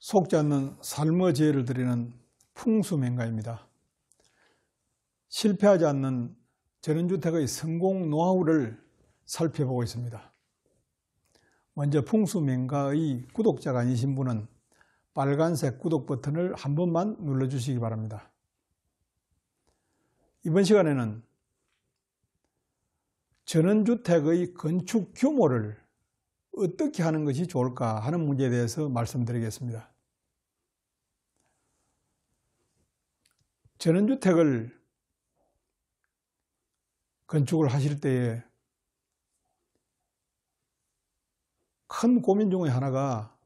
속지 않는 삶의 지혜를 드리는 풍수맹가입니다. 실패하지 않는 전원주택의 성공 노하우를 살펴보고 있습니다. 먼저 풍수맹가의 구독자가 아니신 분은 빨간색 구독 버튼을 한 번만 눌러주시기 바랍니다. 이번 시간에는 전원주택의 건축 규모를 어떻게 하는 것이 좋을까 하는 문제에 대해서 말씀드리겠습니다. 전원주택을 건축을 하실 때에 큰 고민 중에 하나가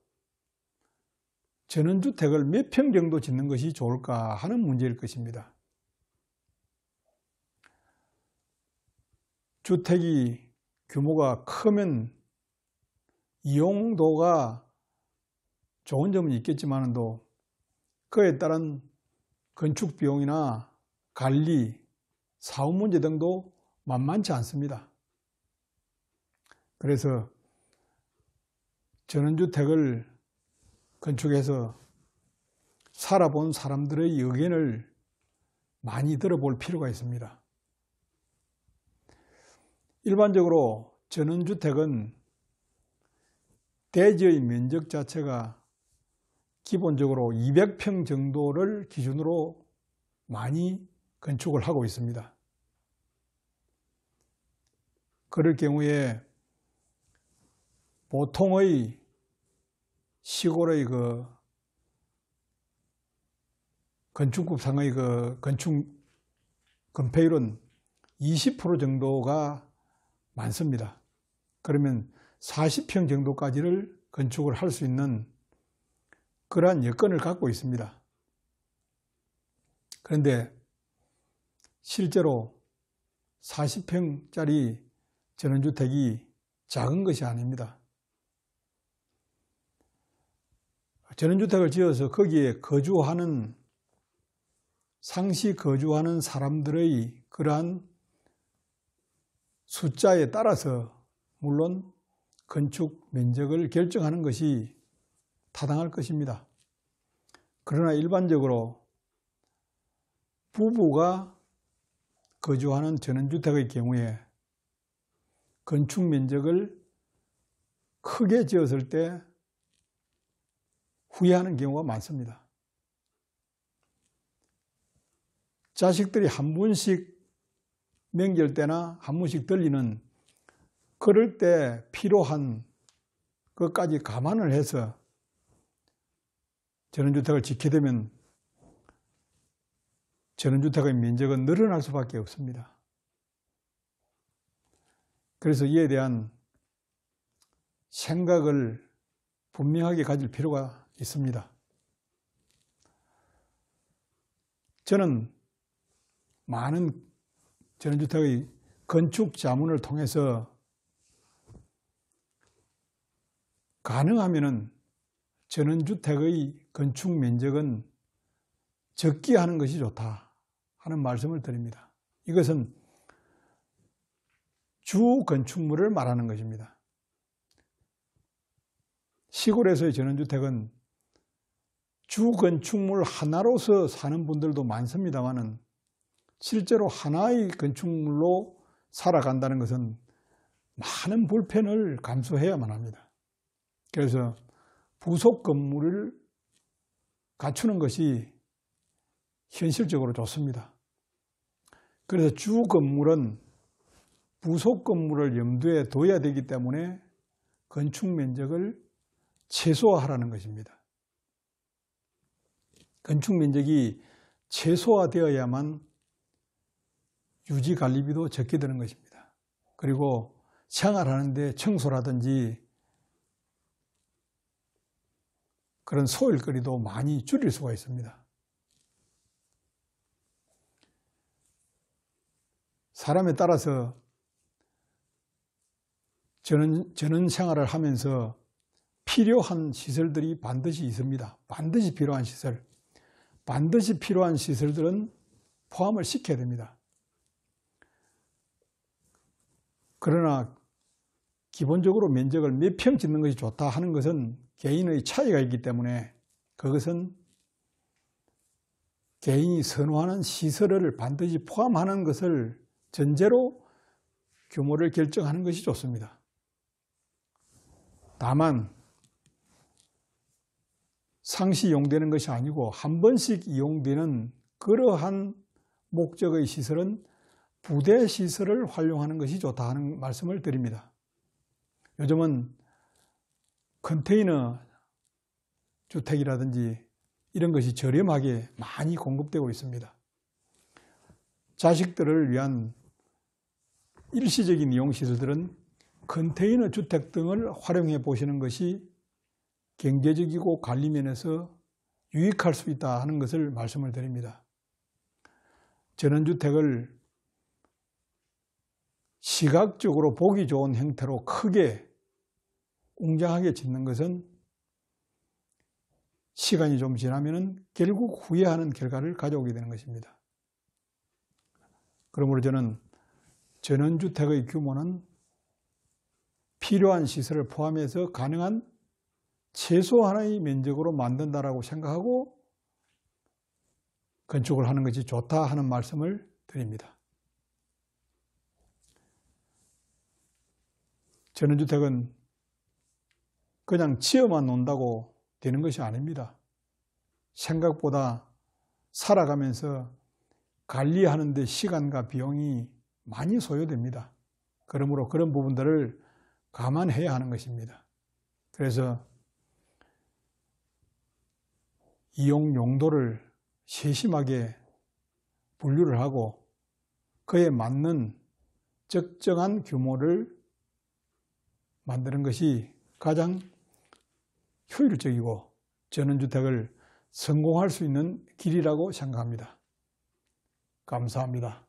전원주택을 몇 평 정도 짓는 것이 좋을까 하는 문제일 것입니다. 주택이 규모가 크면 이용도가 좋은 점은 있겠지만도 그에 따른 건축 비용이나 관리, 사후 문제 등도 만만치 않습니다. 그래서 전원주택을 건축해서 살아본 사람들의 의견을 많이 들어볼 필요가 있습니다. 일반적으로 전원주택은 대지의 면적 자체가 기본적으로 200평 정도를 기준으로 많이 건축을 하고 있습니다. 그럴 경우에 보통의 시골의 건축급상의 건축 건폐율은 20% 정도가 많습니다. 그러면 40평 정도까지를 건축을 할 수 있는 그러한 여건을 갖고 있습니다. 그런데 실제로 40평짜리 전원주택이 작은 것이 아닙니다. 전원주택을 지어서 거기에 거주하는, 상시 거주하는 사람들의 그러한 숫자에 따라서 물론 건축 면적을 결정하는 것이 타당할 것입니다. 그러나 일반적으로 부부가 거주하는 전원주택의 경우에 건축 면적을 크게 지었을 때 후회하는 경우가 많습니다. 자식들이 한 분씩 명절 때나 한 분씩 들리는 그럴 때 필요한 것까지 감안을 해서 전원주택을 짓게 되면 전원주택의 면적은 늘어날 수밖에 없습니다. 그래서 이에 대한 생각을 분명하게 가질 필요가 있습니다. 저는 많은 전원주택의 건축 자문을 통해서 가능하면 전원주택의 건축 면적은 적게 하는 것이 좋다 하는 말씀을 드립니다. 이것은 주 건축물을 말하는 것입니다. 시골에서의 전원주택은 주 건축물 하나로서 사는 분들도 많습니다만 실제로 하나의 건축물로 살아간다는 것은 많은 불편을 감수해야만 합니다. 그래서 부속 건물을 갖추는 것이 현실적으로 좋습니다. 그래서 주 건물은 부속 건물을 염두에 둬야 되기 때문에 건축 면적을 최소화하라는 것입니다. 건축 면적이 최소화되어야만 유지 관리비도 적게 드는 것입니다. 그리고 생활하는데 청소라든지 그런 소일거리도 많이 줄일 수가 있습니다. 사람에 따라서 전원 생활을 하면서 필요한 시설들이 반드시 있습니다. 반드시 필요한 시설. 반드시 필요한 시설들은 포함을 시켜야 됩니다. 그러나 기본적으로 면적을 몇 평 짓는 것이 좋다 하는 것은 개인의 차이가 있기 때문에 그것은 개인이 선호하는 시설을 반드시 포함하는 것을 전제로 규모를 결정하는 것이 좋습니다. 다만 상시 이용되는 것이 아니고 한 번씩 이용되는 그러한 목적의 시설은 부대 시설을 활용하는 것이 좋다 하는 말씀을 드립니다. 요즘은 컨테이너 주택이라든지 이런 것이 저렴하게 많이 공급되고 있습니다. 자식들을 위한 일시적인 이용시설들은 컨테이너 주택 등을 활용해 보시는 것이 경제적이고 관리 면에서 유익할 수 있다 하는 것을 말씀을 드립니다. 전원주택을 시각적으로 보기 좋은 형태로 크게 웅장하게 짓는 것은 시간이 좀 지나면 결국 후회하는 결과를 가져오게 되는 것입니다. 그러므로 저는 전원주택의 규모는 필요한 시설을 포함해서 가능한 최소한의 면적으로 만든다라고 생각하고 건축을 하는 것이 좋다 하는 말씀을 드립니다. 전원주택은 그냥 지어만 논다고 되는 것이 아닙니다. 생각보다 살아가면서 관리하는 데 시간과 비용이 많이 소요됩니다. 그러므로 그런 부분들을 감안해야 하는 것입니다. 그래서 이용 용도를 세심하게 분류를 하고 그에 맞는 적정한 규모를 만드는 것이 가장 효율적이고 전원주택을 성공할 수 있는 길이라고 생각합니다. 감사합니다.